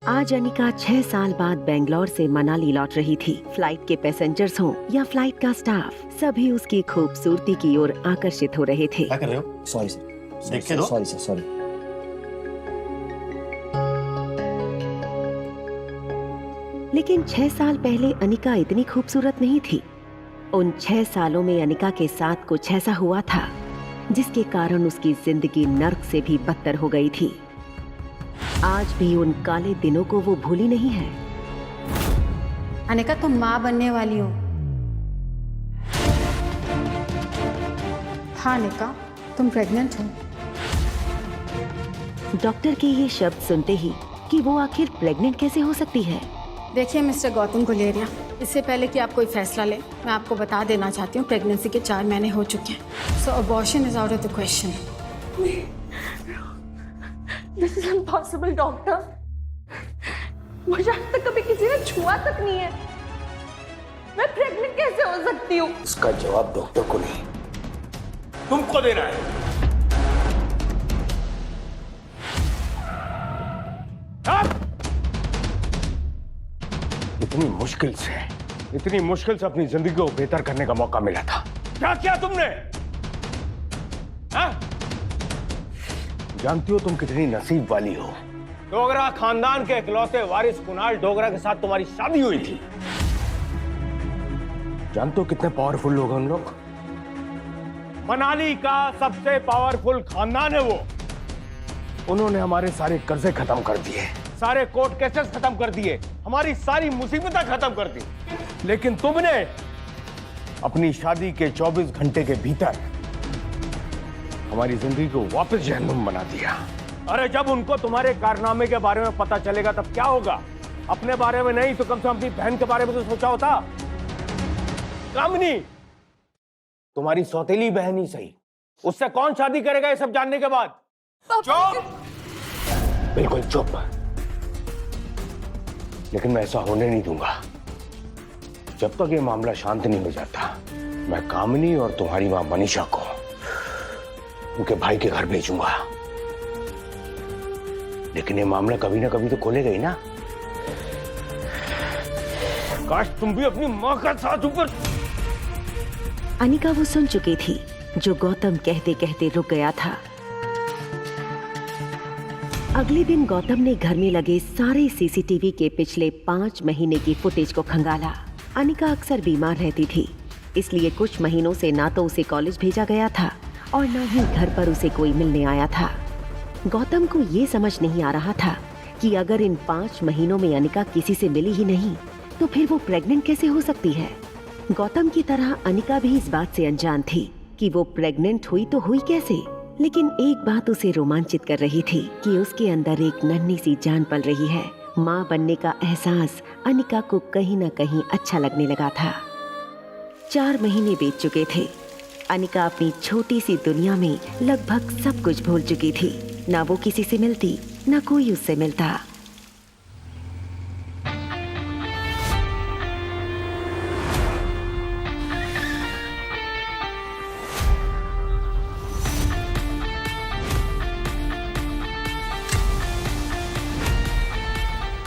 आज अनिका 6 साल बाद बेंगलोर से मनाली लौट रही थी। फ्लाइट के पैसेंजर्स हों या फ्लाइट का स्टाफ, सभी उसकी खूबसूरती की ओर आकर्षित हो रहे थे। क्या कर रहे हो? सॉरी सर, देख के दो। Sorry sir, sorry. लेकिन 6 साल पहले अनिका इतनी खूबसूरत नहीं थी। उन 6 सालों में अनिका के साथ कुछ ऐसा हुआ था जिसके कारण उसकी जिंदगी नर्क से भी बदतर हो गई थी। आज भी उन काले दिनों को वो भूली नहीं है। अनिका, तुम माँ बनने वाली हो। हाँ अनिका, तुम प्रेग्नेंट हो। डॉक्टर के ये शब्द सुनते ही कि वो आखिर प्रेग्नेंट कैसे हो सकती है। देखिए मिस्टर गौतम गुलेरिया, इससे पहले कि आप कोई फैसला लें, मैं आपको बता देना चाहती हूँ प्रेगनेंसी के 4 महीने हो चुके हैं। So abortion is out of the question. This is impossible doctor. मुझे आज तक कभी किसी ने छुआ तक नहीं है। मैं प्रेग्नेंट कैसे हो सकती हूँ? इसका जवाब डॉक्टर को नहीं, तुमको देना है। इतनी मुश्किल से अपनी जिंदगी को बेहतर करने का मौका मिला था। क्या किया तुमने? हाँ? जानती हो तुम कितनी नसीब वाली हो। डोगरा खानदान के इकलौते वारिस कुणाल डोगरा के साथ तुम्हारी शादी हुई थी। जानते हो कितने पावरफुल लोग हैं उन लोग? मनाली का सबसे पावरफुल खानदान है वो। उन्होंने हमारे सारे कर्जे खत्म कर दिए, सारे कोर्ट केसेस खत्म कर दिए, हमारी सारी मुसीबतें खत्म कर दी। लेकिन तुमने अपनी शादी के 24 घंटे के भीतर हमारी जिंदगी को वापस जहन्नुम बना दिया। अरे जब उनको तुम्हारे कारनामे के बारे में पता चलेगा तब क्या होगा? अपने बारे में नहीं तो कम से कम अपनी बहन के बारे में तो सोचा होता। कामनी, तुम्हारी सौतेली बहन ही सही, उससे कौन शादी करेगा ये सब जानने के बाद? चुप, बिल्कुल चुप। लेकिन मैं ऐसा होने नहीं दूंगा। जब तक ये मामला शांत नहीं हो जाता, मैं कामनी और तुम्हारी मां मनीषा को उनके भाई के घर भेजूंगा। लेकिन ये मामला कभी ना कभी तो खोलेगा ही ना। काश तुम भी अपनी मां का साथ ऊपर। अनिका वो सुन चुकी थी जो गौतम कहते कहते रुक गया था। अगले दिन गौतम ने घर में लगे सारे सीसीटीवी के पिछले 5 महीने की फुटेज को खंगाला। अनिका अक्सर बीमार रहती थी, इसलिए कुछ महीनों से ना तो उसे कॉलेज भेजा गया था और ना ही घर पर उसे कोई मिलने आया था। गौतम को ये समझ नहीं आ रहा था कि अगर इन 5 महीनों में अनिका किसी से मिली ही नहीं तो फिर वो प्रेग्नेंट कैसे हो सकती है। गौतम की तरह अनिका भी इस बात से अनजान थी कि वो प्रेग्नेंट हुई तो हुई कैसे। लेकिन एक बात उसे रोमांचित कर रही थी कि उसके अंदर एक नन्ही सी जान पल रही है। माँ बनने का एहसास अनिका को कहीं न कहीं अच्छा लगने लगा था। 4 महीने बीत चुके थे। अनिका अपनी छोटी सी दुनिया में लगभग सब कुछ भूल चुकी थी। ना वो किसी से मिलती, ना कोई उससे मिलता।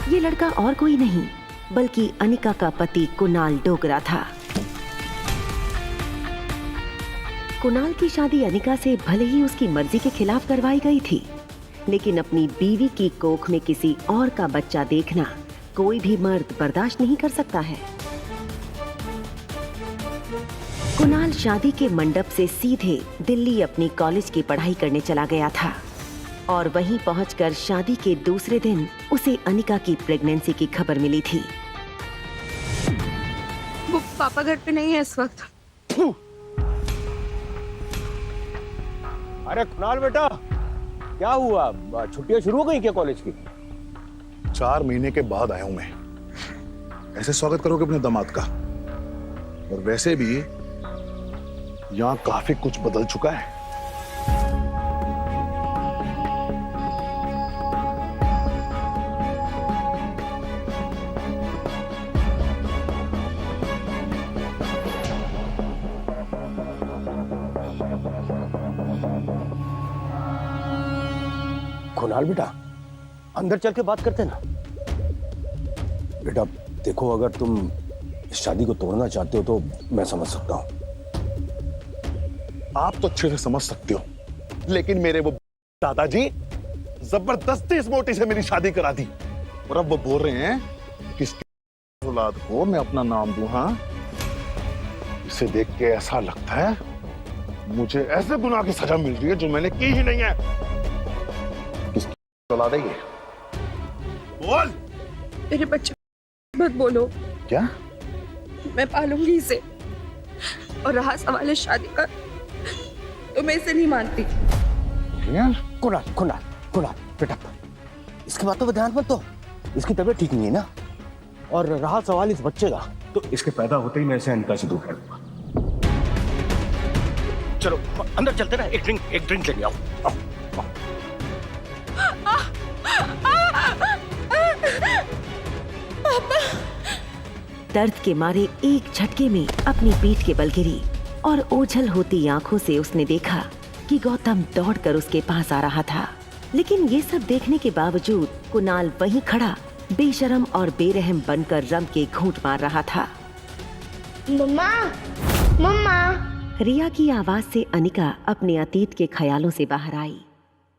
ये लड़का और कोई नहीं बल्कि अनिका का पति कुणाल डोगरा था। कुणाल की शादी अनिका से भले ही उसकी मर्जी के खिलाफ करवाई गई थी, लेकिन अपनी बीवी की कोख में किसी और का बच्चा देखना कोई भी मर्द बर्दाश्त नहीं कर सकता है। कुणाल शादी के मंडप से सीधे दिल्ली अपनी कॉलेज की पढ़ाई करने चला गया था और वहीं पहुंचकर शादी के दूसरे दिन उसे अनिका की प्रेगनेंसी की खबर मिली थी। वो पापा घर पे नहीं है इस वक्त। अरे कुणाल बेटा, क्या हुआ? छुट्टियां शुरू हो गई क्या कॉलेज की? 4 महीने के बाद आया हूं मैं। ऐसे स्वागत करोगे अपने दामाद का? और वैसे भी यहां काफी कुछ बदल चुका है। कुणाल बेटा, अंदर चल के बात करते ना। बेटा देखो, अगर तुम इस शादी को तोड़ना चाहते हो तो मैं समझ सकता हूँ। आप तो अच्छे से समझ सकते हो, लेकिन मेरे वो दादाजी जबरदस्ती इस मोटी से मेरी शादी करा दी और अब वो बोल रहे हैं कि इसकी औलाद को मैं अपना नाम दूं। हाँ, इसे देख के ऐसा लगता है मुझे ऐसे गुनाह की सजा मिल रही है जो मैंने की ही नहीं है। किसकी औलाद है ये? बोल। मेरे बच्चे मत बोलो, क्या? मैं पालूंगी इसे। और रहा सवाल है शादी का, तो मैं इसे नहीं मानती। कुणाल कुणाल कुणाल बेटा, इसकी बातों पर ध्यान मत दो। इसकी तबीयत ठीक नहीं है ना, और रहा सवाल इस बच्चे का, तो इसके पैदा होते ही मैं इसे अनिका से दूर कर दूंगा। चलो अंदर चलते ना, एक ड्रिंक लेके आओ। दर्द के मारे एक झटके में अपनी पीठ के बल गिरी और ओझल होती आंखों से उसने देखा कि गौतम दौड़कर उसके पास आ रहा था। लेकिन ये सब देखने के बावजूद कुणाल वहीं खड़ा बेशरम और बेरहम बनकर रम के घूंट मार रहा था। मम्मा, मम्मा। रिया की आवाज से अनिका अपने अतीत के ख्यालों से बाहर आई।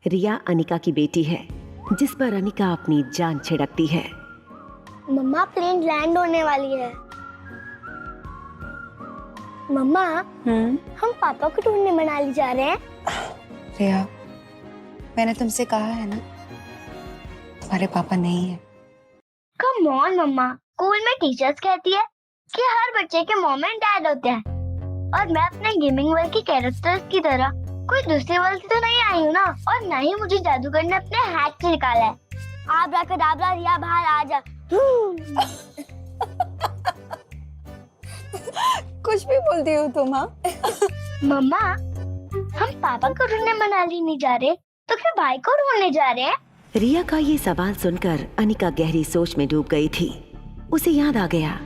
रिया अनिका की बेटी है, जिस पर अनिका अपनी जान छिड़कती है। मम्मा, प्लेन लैंड होने वाली है। मम्मा, हम पापा को ढूंढने मनाली जा रहे हैं। रिया, मैंने तुमसे कहा है ना, तुम्हारे पापा नहीं है। कम ऑन मम्मा, स्कूल में टीचर्स कहती है कि हर बच्चे के मॉम एंड डैड होते हैं, और मैं अपने गेमिंग वर्ल्ड की कैरेक्टर्स की तरह कोई दूसरे वर्ल्ड से तो नहीं आई हूँ ना, और न ही मुझे जादूगर ने अपने हैक से निकाला है। आब्राकडाब्रा, रिया बाहर आ जा। कुछ भी बोलती हो तुम। हाँ मम्मा, हम पापा को ढूंढने मनाली नहीं जा रहे, तो फिर भाई को ढूंढने जा रहे हैं। रिया का ये सवाल सुनकर अनिका गहरी सोच में डूब गई थी। उसे याद आ गया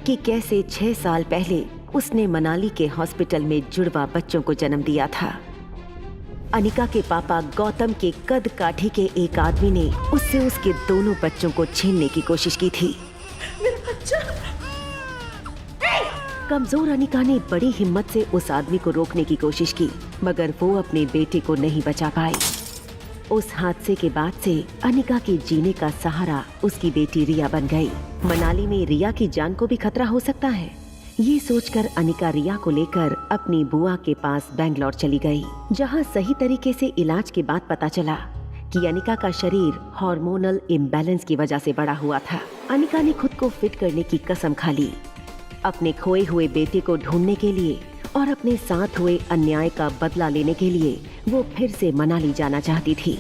कि कैसे 6 साल पहले उसने मनाली के हॉस्पिटल में जुड़वा बच्चों को जन्म दिया था। अनिका के पापा गौतम के कद काठी के एक आदमी ने उससे उसके दोनों बच्चों को छीनने की कोशिश की थी। मेरा बच्चा। कमजोर अनिका ने बड़ी हिम्मत से उस आदमी को रोकने की कोशिश की, मगर वो अपने बेटे को नहीं बचा पाई। उस हादसे के बाद से अनिका के जीने का सहारा उसकी बेटी रिया बन गई। मनाली में रिया की जान को भी खतरा हो सकता है, ये सोचकर अनिका रिया को लेकर अपनी बुआ के पास बेंगलोर चली गई, जहां सही तरीके से इलाज के बाद पता चला कि अनिका का शरीर हार्मोनल इम्बैलेंस की वजह से बड़ा हुआ था। अनिका ने खुद को फिट करने की कसम खा ली। अपने खोए हुए बेटे को ढूंढने के लिए और अपने साथ हुए अन्याय का बदला लेने के लिए वो फिर से मनाली जाना चाहती थी।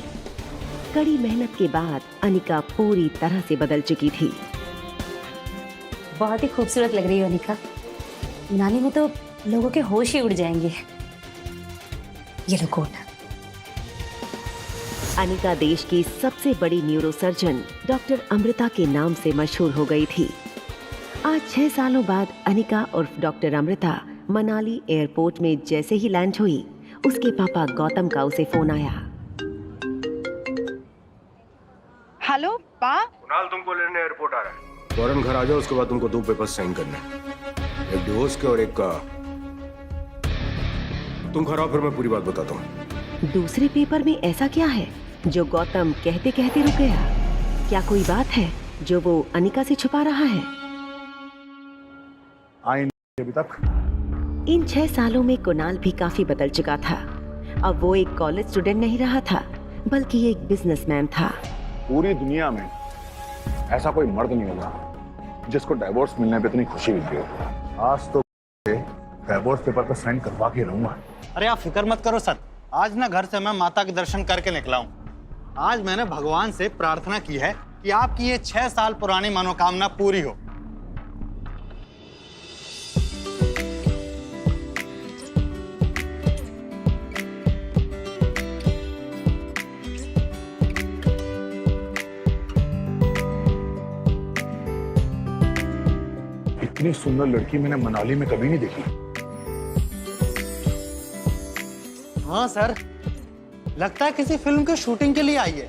कड़ी मेहनत के बाद अनिका पूरी तरह से बदल चुकी थी। बहुत ही खूबसूरत लग रही हो अनिका। मनाली में तो लोगों के होश ही उड़ जाएंगे। ये लो कोट। अनिका देश की सबसे बड़ी न्यूरोसर्जन डॉक्टर अमृता के नाम से मशहूर हो गई थी। आज 6 सालों बाद अनिका उर्फ डॉक्टर अमृता मनाली एयरपोर्ट में जैसे ही लैंड हुई, उसके पापा गौतम का उसे फोन आया। हेलो पा। कुणाल तुमको लेने एयरपोर्ट आ रहा है। फौरन घर आ जाओ, उसके बाद तुमको 2 पेपर साइन करने हैं, एक डिवोर्स के और एक का। तुम घर आओ, फिर मैं पूरी बात बताता हूँ। दूसरे पेपर में ऐसा क्या है जो गौतम कहते कहते रुक गया? क्या कोई बात है जो वो अनिका से छुपा रहा है? आई नहीं अभी तक। इन 6 सालों में कुणाल भी काफी बदल चुका था। अब वो एक कॉलेज स्टूडेंट नहीं रहा था, बल्कि एक बिजनेसमैन था। पूरी दुनिया में ऐसा कोई मर्द नहीं होगा जिसको डाइवोर्स मिलने पे इतनी खुशी मिलती हो। आज तो डाइवोर्स पेपर पर साइन करवा के रहूंगा। अरे आप फिक्र मत करो सर, आज ना घर से मैं माता के दर्शन करके निकला हूँ। आज मैंने भगवान से प्रार्थना की है कि आपकी ये 6 साल पुरानी मनोकामना पूरी हो। इतनी सुंदर लड़की मैंने मनाली में कभी नहीं देखी। हाँ सर, लगता है किसी फिल्म की शूटिंग के लिए आई है।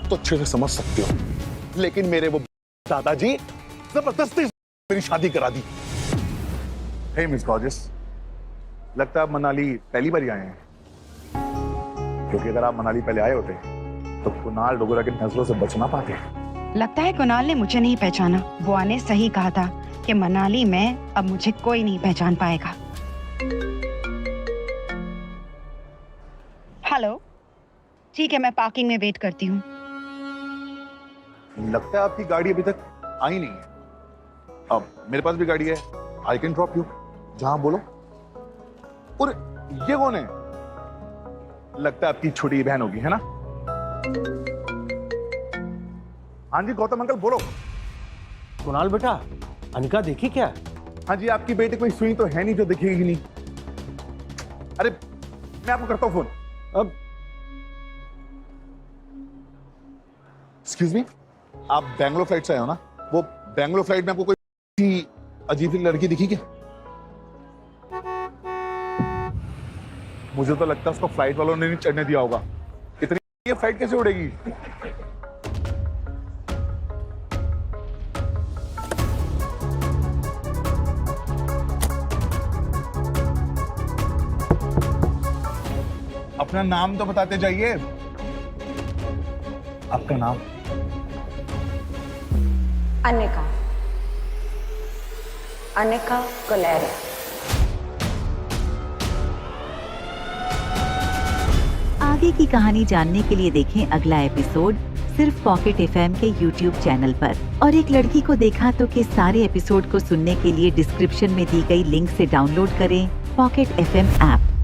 तो अच्छे से समझ सकते हो, लेकिन मेरे वो दादाजी जबरदस्ती मेरी शादी करा दी। हे मिस गॉर्जियस, लगता है आप मनाली पहली बार ही आए हैं, क्योंकि अगर आप मनाली पहले आए होते तो कुणाल डोगरा के नजरों से बच ना पाते। लगता है कुणाल ने मुझे नहीं पहचाना। बुआ ने सही कहा था कि मनाली में अब मुझे कोई नहीं पहचान पाएगा। हेलो, ठीक है, मैं पार्किंग में वेट करती हूँ। लगता है आपकी गाड़ी अभी तक आई नहीं है। अब मेरे पास भी गाड़ी है, आई कैन ड्रॉप यू जहां बोलो। और ये कौन है? लगता है आपकी छोटी बहन होगी, है ना? हाँ जी गौतम अंकल बोलो। कुणाल बेटा, अनिका देखी क्या? हाँ जी, आपकी बेटी कोई सुई तो है नहीं जो दिखेगी नहीं। अरे मैं आपको करता हूं फोन। अब एक्सक्यूज मी, आप बैंगलोर फ्लाइट से आए हो ना? वो बैंगलोर फ्लाइट में आपको कोई अजीब सी लड़की दिखी क्या? मुझे तो लगता है उसको फ्लाइट वालों ने नहीं चढ़ने दिया होगा। इतनी ये फ्लाइट कैसे उड़ेगी? अपना नाम तो बताते जाइए। आपका नाम? अनिका, अनिका गुलेरिया। आगे की कहानी जानने के लिए देखें अगला एपिसोड सिर्फ पॉकेट एफएम के YouTube चैनल पर। और एक लड़की को देखा तो के सारे एपिसोड को सुनने के लिए डिस्क्रिप्शन में दी गई लिंक से डाउनलोड करें पॉकेट एफएम ऐप।